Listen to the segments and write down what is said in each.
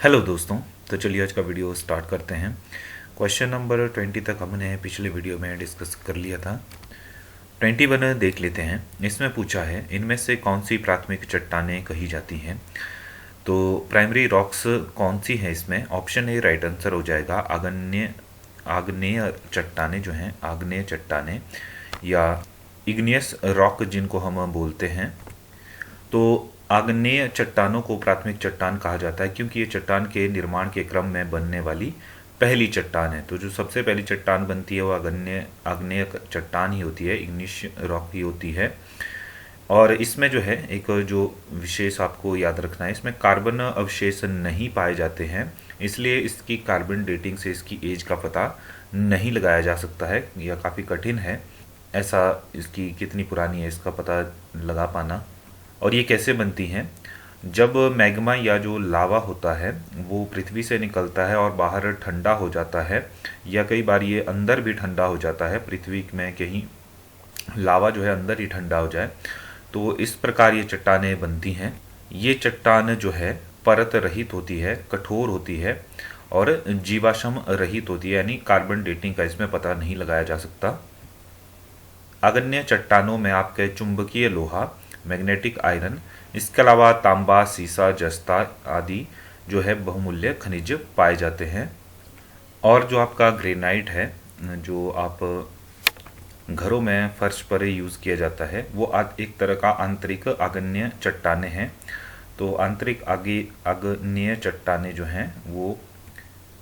Hello दोस्तों। तो चलिए आज का वीडियो स्टार्ट करते हैं। क्वेश्चन नंबर 20 तक हमने पिछले वीडियो में डिस्कस कर लिया था। 21 देख लेते हैं। इसमें पूछा है इनमें से कौन सी प्राथमिक चट्टानें कही जाती हैं। तो प्राइमरी रॉक्स कौन सी हैं इसमें? ऑप्शन ए राइट आंसर हो जाएगा। आग्नेय आग्नेय चट्टानें जो हैं, आग्नेय चट्टानें या इग्नियस रॉक जिनको हम बोलते हैं। तो आग्नेय चट्टानों को प्राथमिक चट्टान कहा जाता है क्योंकि ये चट्टान के निर्माण के क्रम में बनने वाली पहली चट्टान है। तो जो सबसे पहली चट्टान बनती है वो आग्नेय आग्नेय चट्टान ही होती है, इग्नियस रॉक ही होती है। और इसमें जो है एक जो विशेष आपको याद रखना है, इसमें कार्बन अवशेष नहीं पाए जाते हैं, इसलिए इसकी कार्बन डेटिंग से इसकी एज का पता नहीं लगाया जा सकता है या काफ़ी कठिन है ऐसा इसकी कितनी पुरानी है इसका पता लगा पाना। और ये कैसे बनती हैं? जब मैग्मा या जो लावा होता है वो पृथ्वी से निकलता है और बाहर ठंडा हो जाता है, या कई बार ये अंदर भी ठंडा हो जाता है, पृथ्वी में कहीं लावा जो है अंदर ही ठंडा हो जाए, तो इस प्रकार ये चट्टानें बनती हैं। ये चट्टान जो है परत रहित होती है, कठोर होती है और जीवाश्म रहित होती है, यानी कार्बन डेटिंग का इसमें पता नहीं लगाया जा सकता। आग्नेय चट्टानों में आपके चुंबकीय लोहा, मैग्नेटिक आयरन, इसके अलावा तांबा, सीसा, जस्ता आदि जो है बहुमूल्य खनिज पाए जाते हैं। और जो आपका ग्रेनाइट है जो आप घरों में फर्श पर यूज़ किया जाता है वो एक तरह का आंतरिक आग्नेय चट्टानें हैं। तो आंतरिक आग्नेय चट्टानें जो हैं वो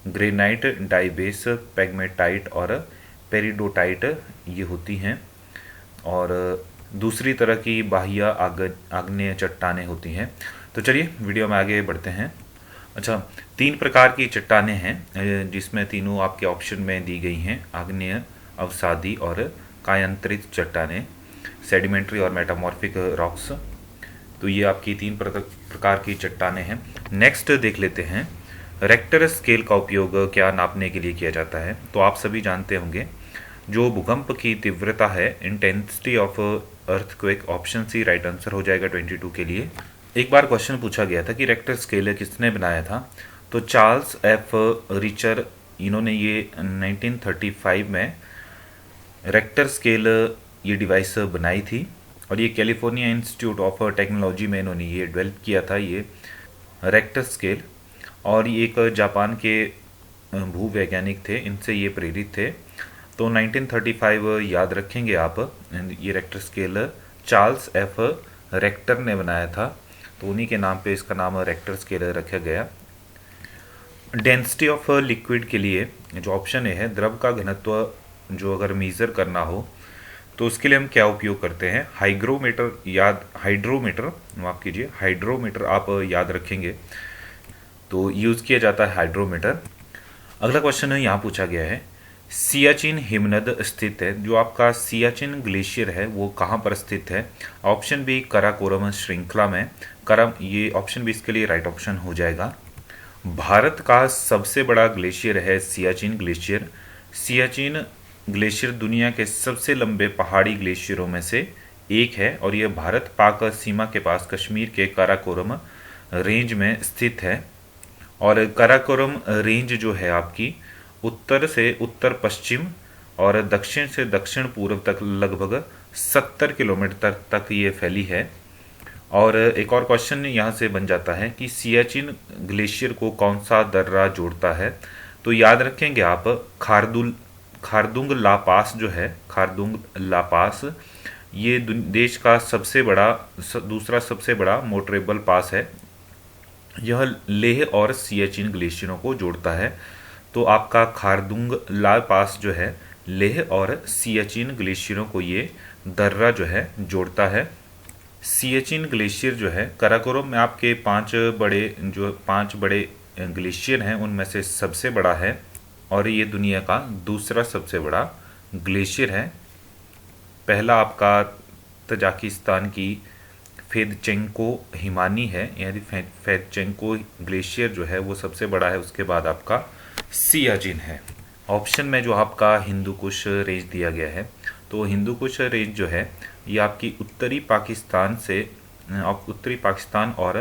ग्रेनाइट, डाइबेस, पेग्मेटाइट और पेरिडोटाइट ये होती हैं। और दूसरी तरह की बाह्य आग्नेय चट्टानें होती हैं। तो चलिए वीडियो में आगे बढ़ते हैं। अच्छा, 3 प्रकार की चट्टानें हैं जिसमें तीनों आपके ऑप्शन में दी गई हैं, आग्नेय, अवसादी और कायांतरित चट्टानें, सेडिमेंट्री और मेटामॉर्फिक रॉक्स। तो ये आपकी 3 प्रकार की चट्टानें हैं। नेक्स्ट देख लेते हैं, रेक्टर स्केल का उपयोग क्या नापने के लिए किया जाता है। तो आप सभी जानते होंगे जो भूकंप की तीव्रता है, intensity of earthquake, option C right answer हो जाएगा 22 के लिए। एक बार क्वेश्चन पूछा गया था कि रेक्टर स्केल किसने बनाया था। तो चार्ल्स एफ रिचर, इन्होंने ये 1935 में रेक्टर स्केल ये डिवाइस बनाई थी और ये कैलिफोर्निया इंस्टीट्यूट ऑफ टेक्नोलॉजी में इन्होंने ये डेवलप किया था ये रेक्टर स्केल। और ये एक जापान के भूवैज्ञानिक थे, इनसे ये प्रेरित थे। तो 1935 याद रखेंगे आप, ये Richter scale Charles F Richter ने बनाया था, तो उन्हीं के नाम पे इसका नाम रेक्टर स्केल रखा गया। डेंसिटी ऑफ लिक्विड के लिए जो ऑप्शन है, द्रव का घनत्व जो अगर मेज़र करना हो तो उसके लिए हम क्या उपयोग करते हैं? हाइड्रोमीटर माफ़ कीजिए, हाइड्रोमीटर आप याद रखेंगे, तो यूज़ किया जाता है हाइड्रोमीटर। अगला क्वेश्चन है, यहाँ पूछा गया है सियाचिन हिमनद स्थित है। जो आपका सियाचिन ग्लेशियर है वो कहाँ पर स्थित है? ऑप्शन बी काराकोरम श्रृंखला में। ये ऑप्शन बी इसके लिए राइट ऑप्शन हो जाएगा। भारत का सबसे बड़ा ग्लेशियर है सियाचिन ग्लेशियर। सियाचिन ग्लेशियर दुनिया के सबसे लंबे पहाड़ी ग्लेशियरों में से एक है और यह भारत पाक सीमा के पास कश्मीर के काराकोरम रेंज में स्थित है। और काराकोरम रेंज जो है आपकी उत्तर से उत्तर पश्चिम और दक्षिण से दक्षिण पूर्व तक लगभग 70 किलोमीटर तक ये फैली है। और एक और क्वेश्चन यहाँ से बन जाता है कि सियाचिन ग्लेशियर को कौन सा दर्रा जोड़ता है। तो याद रखेंगे आप, खारदुंग ला पास जो है, खारदुंग ला पास ये देश का दूसरा सबसे बड़ा मोटरेबल पास है। यह लेह और सियाचिन ग्लेशियरों को जोड़ता है। तो आपका खारदुंग ला पास जो है लेह और सियाचिन ग्लेशियरों को ये दर्रा जो है जोड़ता है। सियाचिन ग्लेशियर जो है काराकोरम में आपके 5 बड़े ग्लेशियर हैं उनमें से सबसे बड़ा है और ये दुनिया का दूसरा सबसे बड़ा ग्लेशियर है। पहला आपका तजाकिस्तान की फेदचेंको हिमानी है, यानी फेदचेंको ग्लेशियर जो है वो सबसे बड़ा है, उसके बाद आपका सियाचिन है। ऑप्शन में जो आपका हिंदू कुश रेंज दिया गया है, तो हिंदू कुश रेंज जो है ये आपकी उत्तरी पाकिस्तान और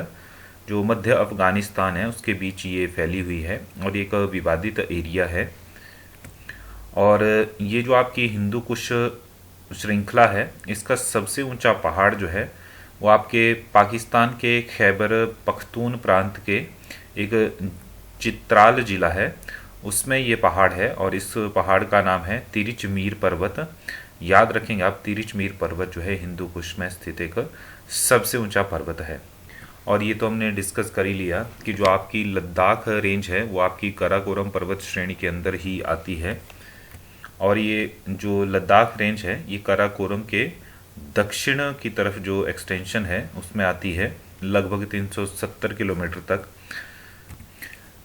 जो मध्य अफगानिस्तान है उसके बीच ये फैली हुई है और एक विवादित एरिया है। और ये जो आपकी हिंदू कुश श्रृंखला है, इसका सबसे ऊंचा पहाड़ जो है वो आपके पाकिस्तान के खैबर पख्तून प्रांत के एक चित्राल जिला है, उसमें ये पहाड़ है और इस पहाड़ का नाम है तिरिच मीर पर्वत। याद रखेंगे आप, तिरिच मीर पर्वत जो है हिंदू कुश में स्थित एक सबसे ऊंचा पर्वत है। और ये तो हमने डिस्कस कर ही लिया कि जो आपकी लद्दाख रेंज है वो आपकी काराकोरम पर्वत श्रेणी के अंदर ही आती है। और ये जो लद्दाख रेंज है ये काराकोरम के दक्षिण की तरफ जो एक्सटेंशन है उसमें आती है, लगभग 370 किलोमीटर तक।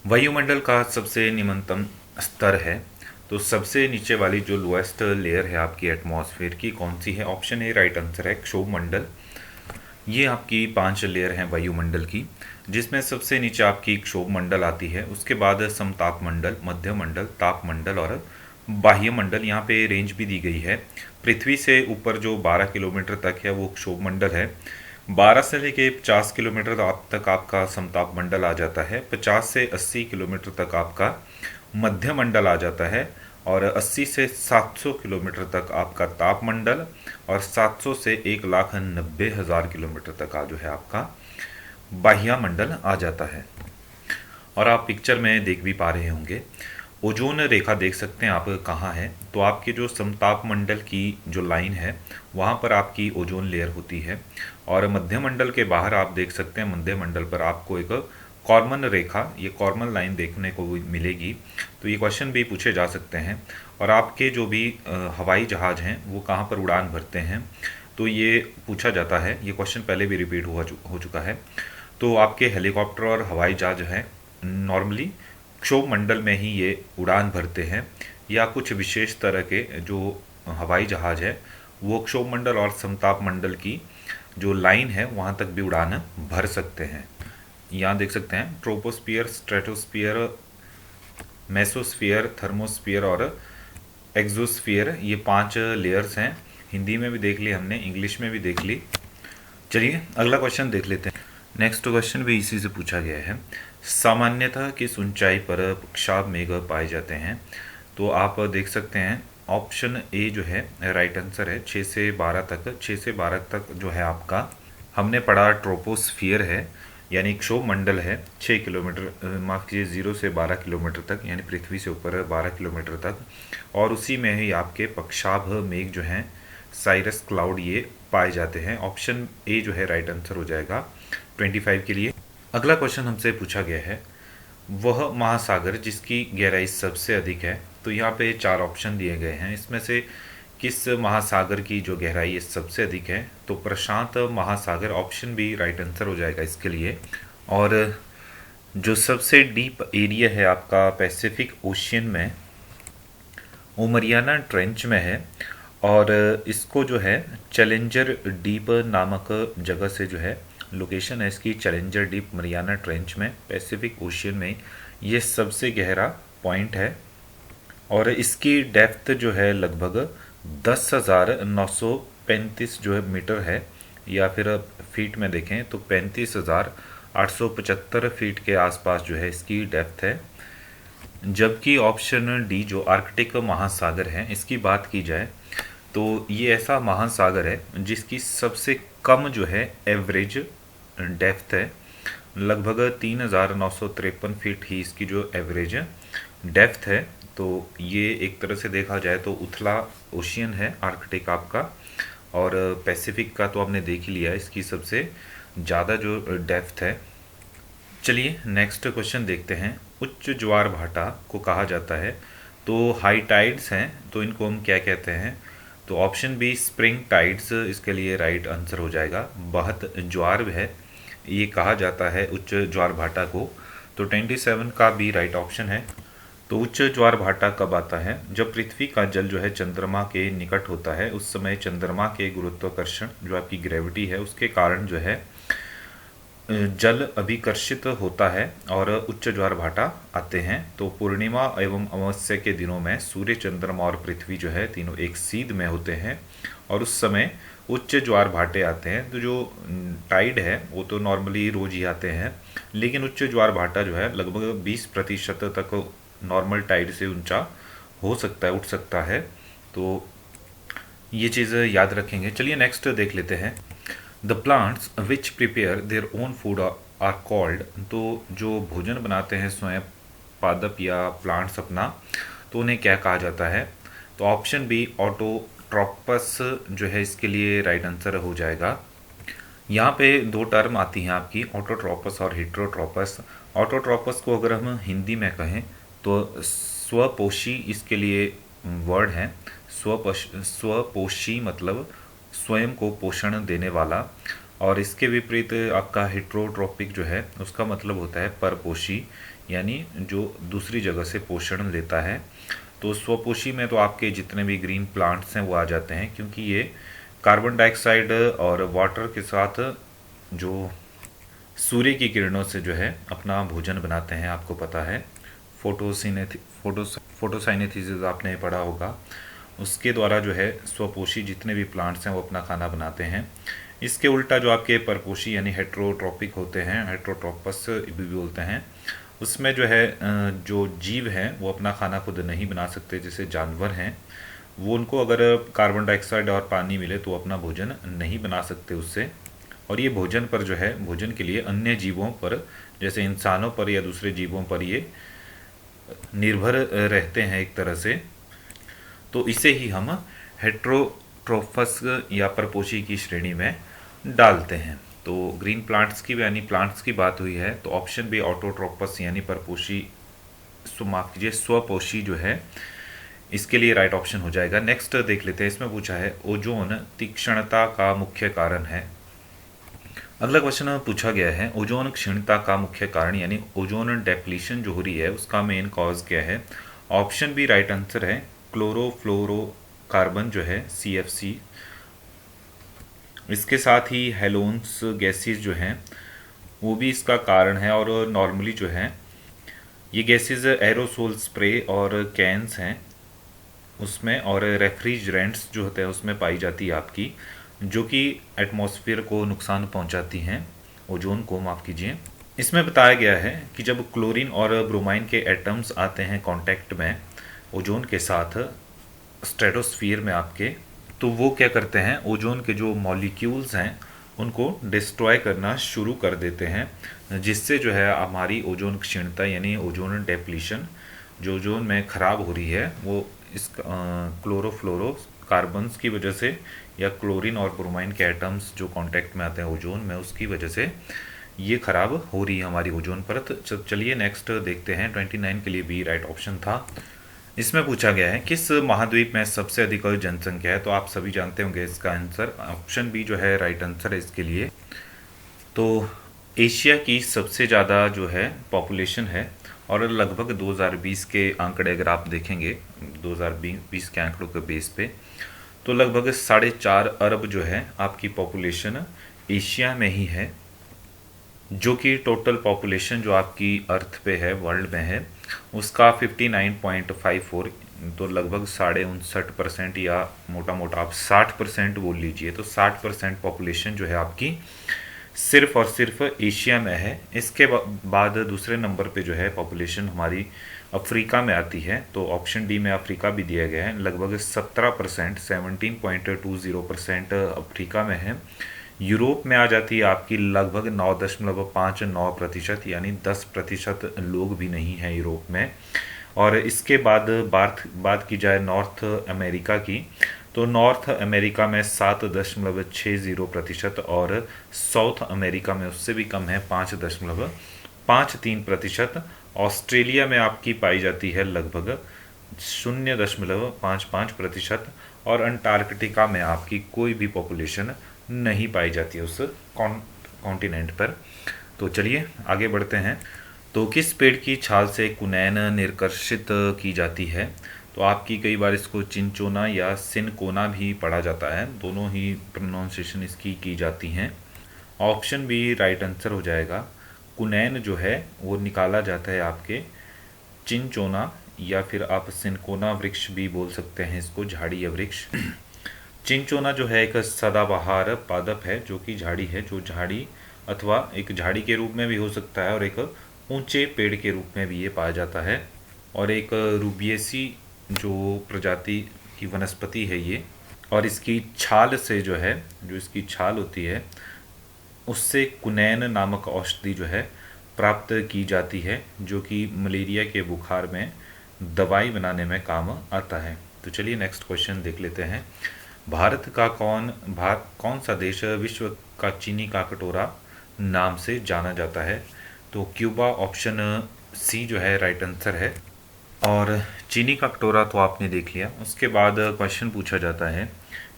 वायुमंडल का सबसे निम्नतम स्तर है, तो सबसे नीचे वाली जो लोएस्ट लेयर है आपकी एटमॉस्फेयर की कौन सी है? ऑप्शन ए राइट आंसर है क्षोभमंडल। ये आपकी 5 लेयर हैं वायुमंडल की, जिसमें सबसे नीचे आपकी क्षोभमंडल आती है, उसके बाद समतापमंडल, मध्यमंडल, तापमंडल और बाह्य मंडल। यहाँ पे रेंज भी दी गई है। पृथ्वी से ऊपर जो 12 किलोमीटर तक है वो क्षोभमंडल है, 12 से लेके 50 किलोमीटर तक आपका समतापमंडल आ जाता है, 50 से 80 किलोमीटर तक आपका मध्यमंडल आ जाता है और 80 से 700 किलोमीटर तक आपका तापमंडल और 700 से 1,90,000 किलोमीटर तक जो है आपका बाह्य मंडल आ जाता है। और आप पिक्चर में देख भी पा रहे होंगे, ओजोन रेखा देख सकते हैं आप कहाँ है, तो आपके जो समतापमंडल की जो लाइन है वहाँ पर आपकी ओजोन लेयर होती है। और मध्यमंडल के बाहर आप देख सकते हैं मध्यमंडल पर आपको एक कॉर्मन रेखा, ये कॉर्मन लाइन देखने को मिलेगी। तो ये क्वेश्चन भी पूछे जा सकते हैं। और आपके जो भी हवाई जहाज़ हैं वो कहाँ पर उड़ान भरते हैं, तो ये पूछा जाता है। ये क्वेश्चन पहले भी रिपीट हो चुका है। तो आपके हेलीकॉप्टर और हवाई जहाज हैं नॉर्मली क्षोभमंडल में ही ये उड़ान भरते हैं, या कुछ विशेष तरह के जो हवाई जहाज़ है वो क्षोभमंडल और समतापमंडल की जो लाइन है वहाँ तक भी उड़ान भर सकते हैं। यहाँ देख सकते हैं ट्रोपोस्फियर, स्ट्रेटोस्फियर, मेसोस्फियर, थर्मोस्फियर और एक्सोस्फियर, ये 5 लेयर्स हैं। हिंदी में भी देख ली हमने, इंग्लिश में भी देख ली। चलिए अगला क्वेश्चन देख लेते हैं। नेक्स्ट क्वेश्चन भी इसी से पूछा गया है। सामान्यतः किस ऊंचाई पर पक्षाभ मेघ पाए जाते हैं? तो आप देख सकते हैं ऑप्शन ए जो है राइट आंसर है, 6 से 12 तक। 6 से 12 तक जो है आपका हमने पढ़ा ट्रोपोस्फियर है, यानी क्षोभमंडल है 6 किलोमीटर, माफ कीजिए 0 से 12 किलोमीटर तक, यानी पृथ्वी से ऊपर 12 किलोमीटर तक। और उसी में ही आपके पक्षाभ मेघ जो हैं साइरस क्लाउड ये पाए जाते हैं। ऑप्शन ए जो है राइट आंसर हो जाएगा 25 के लिए। अगला क्वेश्चन हमसे पूछा गया है, वह महासागर जिसकी गहराई सबसे अधिक है। तो यहाँ पे 4 ऑप्शन दिए गए हैं, इसमें से किस महासागर की जो गहराई सबसे अधिक है? तो प्रशांत महासागर, ऑप्शन बी राइट आंसर हो जाएगा इसके लिए। और जो सबसे डीप एरिया है आपका पैसिफिक ओशियन में, वो मरियाना ट्रेंच में है। और इसको जो है चैलेंजर डीप नामक जगह से जो है लोकेशन है इसकी, चैलेंजर डीप मरियाना ट्रेंच में पैसिफिक ओशियन में ये सबसे गहरा पॉइंट है। और इसकी डेप्थ जो है लगभग 10,935 जो है मीटर है, या फिर फीट में देखें तो 35,875 फीट के आसपास जो है इसकी डेप्थ है। जबकि ऑप्शन डी जो आर्कटिक महासागर है, इसकी बात की जाए तो ये ऐसा महासागर है जिसकी सबसे कम जो है एवरेज डेप्थ है, लगभग 3,953 फीट ही इसकी जो एवरेज डेप्थ है। तो ये एक तरह से देखा जाए तो उथला ओशियन है आर्कटिक आपका, और पैसिफिक का तो आपने देख ही लिया इसकी सबसे ज़्यादा जो डेप्थ है। चलिए नेक्स्ट क्वेश्चन देखते हैं। उच्च ज्वार भाटा को कहा जाता है, तो हाई टाइड्स हैं तो इनको हम क्या कहते हैं? तो ऑप्शन बी स्प्रिंग टाइड्स इसके लिए राइट आंसर हो जाएगा। बहत ज्वार है ये कहा जाता है उच्च ज्वार भाटा को, तो 27 का भी राइट ऑप्शन है। तो उच्च ज्वार भाटा कब आता है? जब पृथ्वी का जल जो है चंद्रमा के निकट होता है, उस समय चंद्रमा के गुरुत्वाकर्षण जो आपकी ग्रेविटी है उसके कारण जो है जल अभिकर्षित होता है और उच्च ज्वार भाटा आते हैं। तो पूर्णिमा एवं अमावस्या के दिनों में सूर्य, चंद्रमा और पृथ्वी जो है तीनों एक सीध में होते हैं और उस समय उच्च ज्वार भाटे आते हैं। तो जो टाइड है वो तो नॉर्मली रोज ही आते हैं, लेकिन उच्च ज्वार भाटा जो है लगभग 20% तक नॉर्मल टाइड से ऊंचा हो सकता है, उठ सकता है। तो ये चीज़ याद रखेंगे। चलिए नेक्स्ट देख लेते हैं। The plants which prepare their own food are called. तो जो भोजन बनाते हैं स्वयं पादप या प्लांट्स अपना, तो उन्हें क्या कहा जाता है? तो ऑप्शन बी ऑटोट्रॉपस जो है इसके लिए राइट आंसर हो जाएगा। यहाँ पे दो टर्म आती हैं आपकी, ऑटोट्रॉपस और हेट्रोट्रॉपस। ऑटोट्रॉपस को अगर हम हिंदी में कहें तो स्वपोषी इसके लिए वर्ड है। स्वपोषी मतलब स्वयं को पोषण देने वाला, और इसके विपरीत आपका हेट्रोट्रॉपिक जो है उसका मतलब होता है परपोषी, यानी जो दूसरी जगह से पोषण लेता है। तो स्वपोषी में तो आपके जितने भी ग्रीन प्लांट्स हैं वो आ जाते हैं, क्योंकि ये कार्बन डाइऑक्साइड और वाटर के साथ जो सूर्य की किरणों से जो है अपना भोजन बनाते हैं। आपको पता है फोटोसाइनेथिसिस आपने पढ़ा होगा, उसके द्वारा जो है स्वपोषी जितने भी प्लांट्स हैं वो अपना खाना बनाते हैं। इसके उल्टा जो आपके परपोषी यानी हेट्रोट्रॉपिक होते हैं, हेट्रोट्रॉपस भी बोलते हैं, उसमें जो है जो जीव हैं वो अपना खाना खुद नहीं बना सकते। जैसे जानवर हैं वो, उनको अगर कार्बन डाइऑक्साइड और पानी मिले तो अपना भोजन नहीं बना सकते उससे। और ये भोजन पर जो है, भोजन के लिए अन्य जीवों पर जैसे इंसानों पर या दूसरे जीवों पर ये निर्भर रहते हैं एक तरह से। तो इसे ही हम हेट्रोट्रोफस या परपोषी की श्रेणी में डालते हैं। तो ग्रीन प्लांट्स की यानी प्लांट्स की बात हुई है, तो ऑप्शन बी ऑटोट्रोपस यानी परपोषी, माफ कीजिए स्वपोषी जो है इसके लिए राइट ऑप्शन हो जाएगा। नेक्स्ट देख लेते हैं। इसमें पूछा है ओजोन तीक्ष्णता का मुख्य कारण है। अगला क्वेश्चन पूछा गया है ओजोन क्षीणता का मुख्य कारण यानी ओजोन डेप्लीशन जो हो रही है उसका मेन कॉज क्या है? ऑप्शन बी राइट आंसर है क्लोरोफ्लोरोकार्बन जो है CFC। इसके साथ ही हेलोन्स गैसेस जो हैं वो भी इसका कारण है, और नॉर्मली जो है ये गैसेस एरोसोल स्प्रे और कैंस हैं उसमें, और रेफ्रिजरेंट्स जो होते हैं उसमें पाई जाती है आपकी, जो कि एटमॉस्फेयर को नुकसान पहुंचाती हैं, ओजोन को माफ़ कीजिए। इसमें बताया गया है कि जब क्लोरीन और ब्रोमाइन के एटम्स आते हैं कांटेक्ट में ओजोन के साथ स्ट्रेटोस्फीयर में आपके, तो वो क्या करते हैं, ओजोन के जो मॉलिक्यूल्स हैं उनको डिस्ट्रॉय करना शुरू कर देते हैं, जिससे जो है हमारी ओजोन क्षीणता यानी ओजोन डेप्लीशन जो ओजोन में ख़राब हो रही है वो इस क्लोरोफ्लोरो कार्बन्स की वजह से या क्लोरीन और ब्रोमाइन के एटम्स जो कांटेक्ट में आते हैं ओजोन में उसकी वजह से ये खराब हो रही है हमारी ओजोन परत। चलिए नेक्स्ट देखते हैं। 29 के लिए बी राइट ऑप्शन था। इसमें पूछा गया है किस महाद्वीप में सबसे अधिक जनसंख्या है? तो आप सभी जानते होंगे इसका आंसर, ऑप्शन बी जो है राइट आंसर है इसके लिए। तो एशिया की सबसे ज़्यादा जो है पॉपुलेशन है, और लगभग 2020 के आंकड़े अगर आप देखेंगे 2020 के आंकड़ों के बेस पे, तो लगभग 4.5 अरब जो है आपकी पॉपुलेशन एशिया में ही है, जो कि टोटल पॉपुलेशन जो आपकी अर्थ पे है, वर्ल्ड में है, उसका 59.54, तो लगभग 59.5% या मोटा मोटा आप 60% बोल लीजिए। तो 60% पॉपुलेशन जो है आपकी सिर्फ और सिर्फ एशिया में है। इसके बाद दूसरे नंबर पे जो है पॉपुलेशन हमारी अफ्रीका में आती है। तो ऑप्शन डी में अफ्रीका भी दिया गया है, लगभग 17%, 17.20% अफ्रीका में है। यूरोप में आ जाती है आपकी लगभग 9.59%, यानी 10% लोग भी नहीं हैं यूरोप में। और इसके बाद बात की जाए नॉर्थ अमेरिका की, तो नॉर्थ अमेरिका में 7.60%, और साउथ अमेरिका में उससे भी कम है 5.53%। ऑस्ट्रेलिया में आपकी पाई जाती है लगभग 0.55%, और अंटार्कटिका में आपकी कोई भी पॉपुलेशन नहीं पाई जाती है उस कॉन्टिनेंट पर। तो चलिए आगे बढ़ते हैं। तो किस पेड़ की छाल से कुनैन निर्कर्षित की जाती है? तो आपकी कई बार इसको चिंचोना या सिनकोना भी पढ़ा जाता है, दोनों ही प्रोनाउंसिएशन इसकी की जाती हैं। ऑप्शन बी राइट आंसर हो जाएगा। कुनैन जो है वो निकाला जाता है आपके चिनचोना या फिर आप सिनकोना वृक्ष भी बोल सकते हैं इसको, झाड़ी या वृक्ष। चिनचोना जो है एक सदाबहार पादप है जो कि झाड़ी है, जो झाड़ी अथवा एक झाड़ी के रूप में भी हो सकता है और एक ऊंचे पेड़ के रूप में भी ये पाया जाता है। और एक रूबिएसी जो प्रजाति की वनस्पति है ये, और इसकी छाल से जो है, जो इसकी छाल होती है उससे कुनैन नामक औषधि जो है प्राप्त की जाती है, जो कि मलेरिया के बुखार में दवाई बनाने में काम आता है। तो चलिए नेक्स्ट क्वेश्चन देख लेते हैं। भारत का कौन सा देश विश्व का चीनी का कटोरा नाम से जाना जाता है? तो क्यूबा ऑप्शन सी जो है राइट आंसर है। और चीनी का कटोरा तो आपने देख लिया। उसके बाद क्वेश्चन पूछा जाता है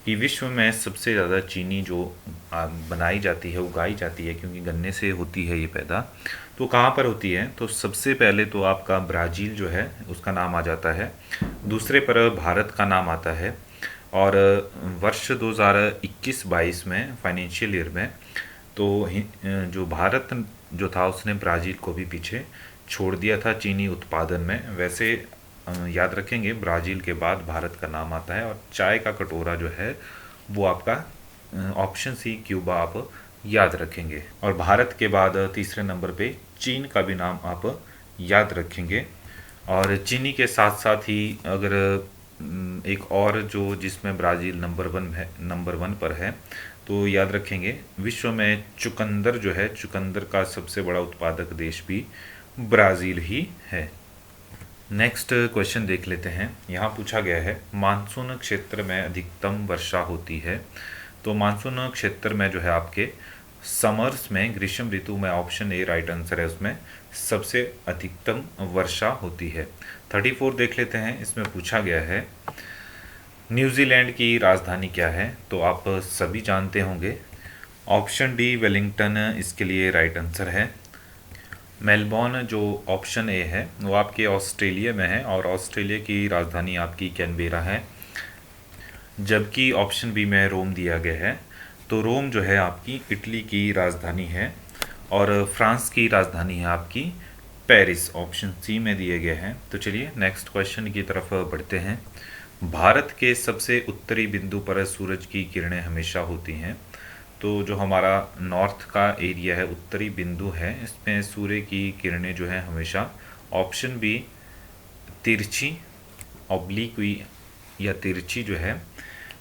कि विश्व में सबसे ज़्यादा चीनी जो बनाई जाती है, उगाई जाती है, क्योंकि गन्ने से होती है ये पैदा, तो कहाँ पर होती है? तो सबसे पहले तो आपका ब्राज़ील जो है उसका नाम आ जाता है, दूसरे पर भारत का नाम आता है। और वर्ष 2021-22 में फाइनेंशियल ईयर में तो जो भारत जो था उसने ब्राज़ील को भी पीछे छोड़ दिया था चीनी उत्पादन में। वैसे याद रखेंगे ब्राज़ील के बाद भारत का नाम आता है। और चाय का कटोरा जो है वो आपका ऑप्शन सी क्यूबा आप याद रखेंगे। और भारत के बाद तीसरे नंबर पे चीन का भी नाम आप याद रखेंगे। और चीनी के साथ साथ ही अगर एक और जो जिसमें ब्राज़ील नंबर वन पर है, तो याद रखेंगे विश्व में चुकंदर जो है, चुकंदर का सबसे बड़ा उत्पादक देश भी ब्राज़ील ही है। नेक्स्ट क्वेश्चन देख लेते हैं। यहाँ पूछा गया है मानसून क्षेत्र में अधिकतम वर्षा होती है। तो मानसून क्षेत्र में जो है आपके समर्स में, ग्रीष्म ऋतु में, ऑप्शन ए राइट आंसर है, उसमें सबसे अधिकतम वर्षा होती है। 34 देख लेते हैं। इसमें पूछा गया है न्यूजीलैंड की राजधानी क्या है? तो आप सभी जानते होंगे, ऑप्शन डी वेलिंगटन इसके लिए राइट आंसर है। मेलबॉर्न जो ऑप्शन ए है वो आपके ऑस्ट्रेलिया में है और ऑस्ट्रेलिया की राजधानी आपकी कैनबेरा है। जबकि ऑप्शन बी में रोम दिया गया है, तो रोम जो है आपकी इटली की राजधानी है और फ्रांस की राजधानी है आपकी पेरिस, ऑप्शन सी में दिए गए हैं। तो चलिए नेक्स्ट क्वेश्चन की तरफ बढ़ते हैं। भारत के सबसे उत्तरी बिंदु पर सूरज की किरणें हमेशा होती हैं। तो जो हमारा नॉर्थ का एरिया है, उत्तरी बिंदु है, इसमें सूर्य की किरणें जो है हमेशा, ऑप्शन बी तिरछी, ऑब्लिक या तिरछी जो है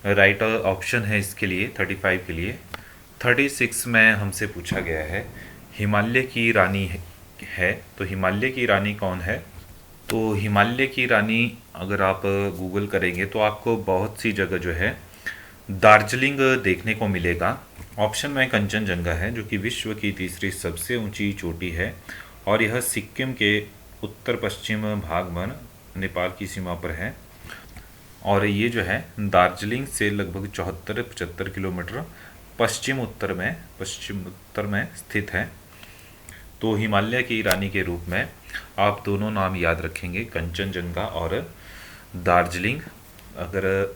राइट ऑप्शन है इसके लिए 35 के लिए। 36 में हमसे पूछा गया है हिमालय की रानी है, तो हिमालय की रानी कौन है? तो हिमालय की रानी अगर आप गूगल करेंगे तो आपको बहुत सी जगह जो है दार्जिलिंग देखने को मिलेगा। ऑप्शन में कंचनजंगा है जो कि विश्व की तीसरी सबसे ऊंची चोटी है और यह सिक्किम के उत्तर पश्चिम भाग में नेपाल की सीमा पर है। और ये जो है दार्जिलिंग से लगभग 74-75 किलोमीटर पश्चिम उत्तर में स्थित है। तो हिमालय की रानी के रूप में आप दोनों नाम याद रखेंगे, कंचनजंगा और दार्जिलिंग। अगर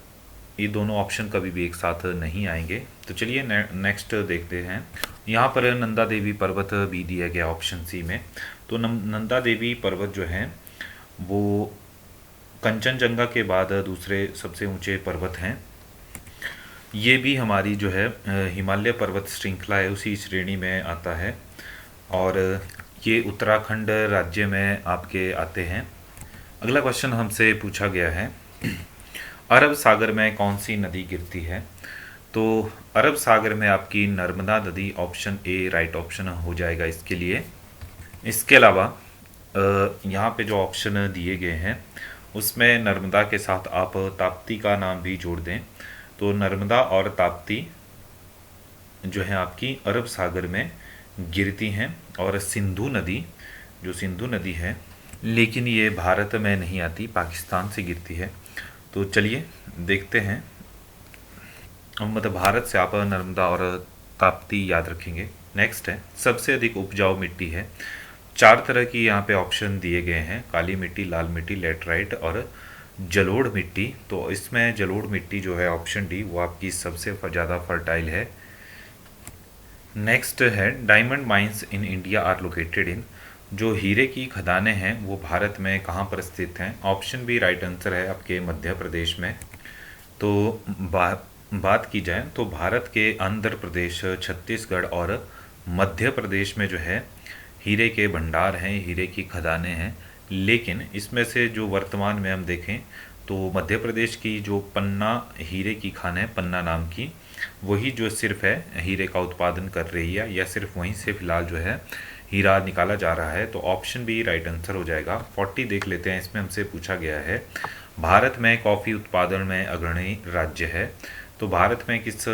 ये दोनों ऑप्शन कभी भी एक साथ नहीं आएंगे। तो चलिए नेक्स्ट देखते हैं। यहाँ पर नंदा देवी पर्वत भी दिया गया ऑप्शन सी में। तो नंदा देवी पर्वत जो है वो कंचनजंगा के बाद दूसरे सबसे ऊंचे पर्वत हैं। ये भी हमारी जो है हिमालय पर्वत श्रृंखला है उसी श्रेणी में आता है और ये उत्तराखंड राज्य में आपके आते हैं। अगला क्वेश्चन हमसे पूछा गया है अरब सागर में कौन सी नदी गिरती है? तो अरब सागर में आपकी नर्मदा नदी, ऑप्शन ए राइट ऑप्शन हो जाएगा इसके लिए। इसके अलावा यहाँ पे जो ऑप्शन दिए गए हैं उसमें नर्मदा के साथ आप ताप्ती का नाम भी जोड़ दें, तो नर्मदा और ताप्ती जो है आपकी अरब सागर में गिरती हैं। और सिंधु नदी, जो सिंधु नदी है, लेकिन ये भारत में नहीं आती, पाकिस्तान से गिरती है। तो चलिए देखते हैं, मतलब भारत से आप नर्मदा और ताप्ती याद रखेंगे। नेक्स्ट है सबसे अधिक उपजाऊ मिट्टी है। 4 तरह की यहाँ पे ऑप्शन दिए गए हैं, काली मिट्टी, लाल मिट्टी, लेटराइट और जलोढ़ मिट्टी। तो इसमें जलोढ़ मिट्टी जो है ऑप्शन डी वो आपकी सबसे ज़्यादा फर्टाइल है। नेक्स्ट है diamond mines in India are located in. जो हीरे की खदानें हैं वो भारत में कहाँ पर स्थित हैं? ऑप्शन बी राइट आंसर है आपके मध्य प्रदेश में। तो बात की जाए तो भारत के आंध्र प्रदेश, छत्तीसगढ़ और मध्य प्रदेश में जो है हीरे के भंडार हैं, हीरे की खदानें हैं। लेकिन इसमें से जो वर्तमान में हम देखें तो मध्य प्रदेश की जो पन्ना हीरे की खान है, पन्ना नाम की, वही जो सिर्फ है हीरे का उत्पादन कर रही है, या सिर्फ वहीं से फिलहाल जो है हीरा निकाला जा रहा है। तो ऑप्शन बी राइट आंसर हो जाएगा। 40 देख लेते हैं। इसमें हमसे पूछा गया है भारत में कॉफ़ी उत्पादन में अग्रणी राज्य है। तो भारत में किस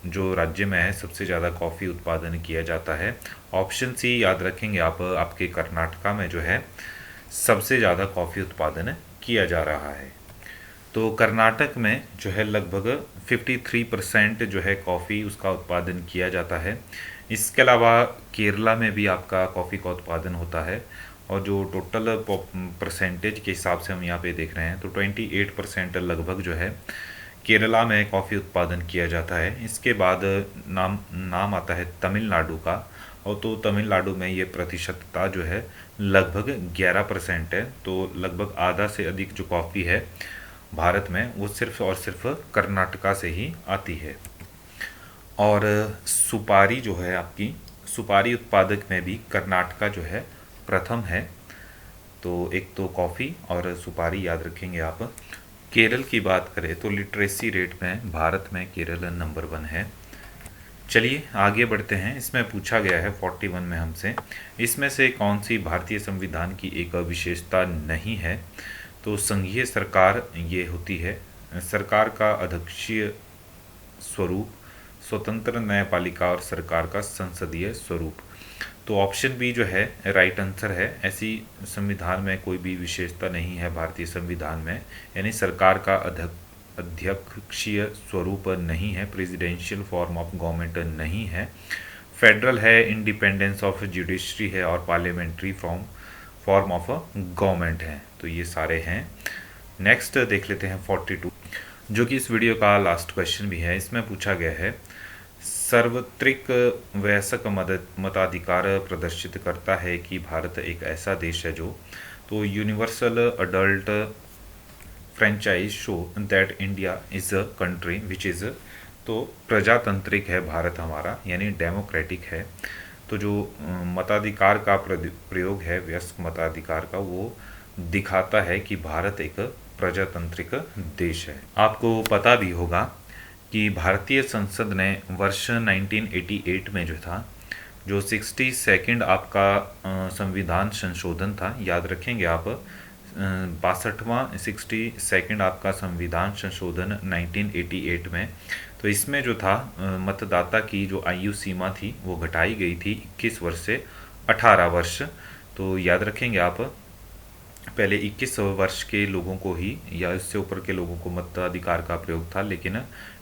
जो राज्य में है सबसे ज़्यादा कॉफ़ी उत्पादन किया जाता है? ऑप्शन सी याद रखेंगे आप, आपके कर्नाटका में जो है सबसे ज़्यादा कॉफ़ी उत्पादन किया जा रहा है। तो कर्नाटक में जो है लगभग 53% जो है कॉफ़ी उसका उत्पादन किया जाता है। इसके अलावा केरला में भी आपका कॉफ़ी का उत्पादन होता है, और जो टोटल परसेंटेज के हिसाब से हम यहाँ पे देख रहे हैं तो 28% लगभग जो है केरला में कॉफ़ी उत्पादन किया जाता है। इसके बाद नाम आता है तमिलनाडु का, और तो तमिलनाडु में ये प्रतिशतता जो है लगभग 11% है। तो लगभग आधा से अधिक जो कॉफ़ी है भारत में वो सिर्फ और सिर्फ कर्नाटका से ही आती है। और सुपारी जो है आपकी, सुपारी उत्पादक में भी कर्नाटका जो है प्रथम है। तो एक तो कॉफ़ी और सुपारी याद रखेंगे आप। केरल की बात करें तो लिटरेसी रेट में भारत में केरल नंबर 1 है। चलिए आगे बढ़ते हैं। इसमें पूछा गया है 41 में हमसे, इसमें से कौन सी भारतीय संविधान की एक विशेषता नहीं है? तो संघीय सरकार ये होती है, सरकार का अध्यक्षीय स्वरूप, स्वतंत्र न्यायपालिका और सरकार का संसदीय स्वरूप। तो ऑप्शन बी जो है राइट आंसर है। ऐसी संविधान में कोई भी विशेषता नहीं है भारतीय संविधान में, यानी सरकार का अध्यक्षीय स्वरूप नहीं है, प्रेसिडेंशियल फॉर्म ऑफ गवर्नमेंट नहीं है, फेडरल है, इंडिपेंडेंस ऑफ जुडिशरी है, और पार्लियामेंट्री फॉर्म ऑफ गवर्नमेंट है। तो ये सारे हैं। नेक्स्ट देख लेते हैं 42, जो कि इस वीडियो का लास्ट क्वेश्चन भी है। इसमें पूछा गया है सार्वत्रिक वयस्क मताधिकार प्रदर्शित करता है कि भारत एक ऐसा देश है जो, तो universal adult franchise show that India is a country which is, तो प्रजातांत्रिक है भारत हमारा, यानी डेमोक्रेटिक है। तो जो मताधिकार का प्रयोग है, वयस्क मताधिकार का, वो दिखाता है कि भारत एक प्रजातांत्रिक देश है। आपको पता भी होगा कि भारतीय संसद ने वर्ष 1988 में जो था, जो 62nd आपका संविधान संशोधन था, याद रखेंगे आप, 62वां 62nd आपका संविधान संशोधन 1988 में। तो इसमें जो था मतदाता की जो आयु सीमा थी वो घटाई गई थी 21 वर्ष से 18 वर्ष। तो याद रखेंगे आप, पहले 21 वर्ष के लोगों को ही या इससे ऊपर के लोगों को मताधिकार का प्रयोग था, लेकिन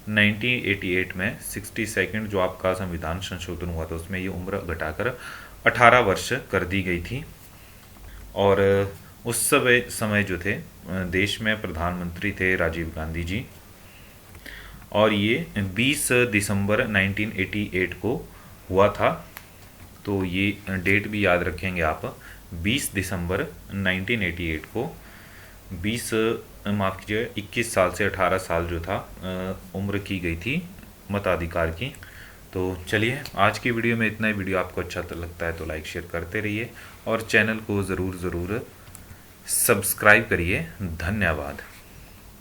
1988 में 62nd जो आपका संविधान संशोधन हुआ था उसमें ये उम्र घटाकर 18 वर्ष कर दी गई थी। और उस समय जो थे देश में प्रधानमंत्री थे राजीव गांधी जी, और ये 20 दिसंबर 1988 को हुआ था। तो ये डेट भी याद रखेंगे आप, 20 दिसंबर 1988 को 21 साल से 18 साल जो था उम्र की गई थी मताधिकार की। तो चलिए आज की वीडियो में इतना ही। वीडियो आपको अच्छा लगता है तो लाइक शेयर करते रहिए, और चैनल को ज़रूर सब्सक्राइब करिए। धन्यवाद।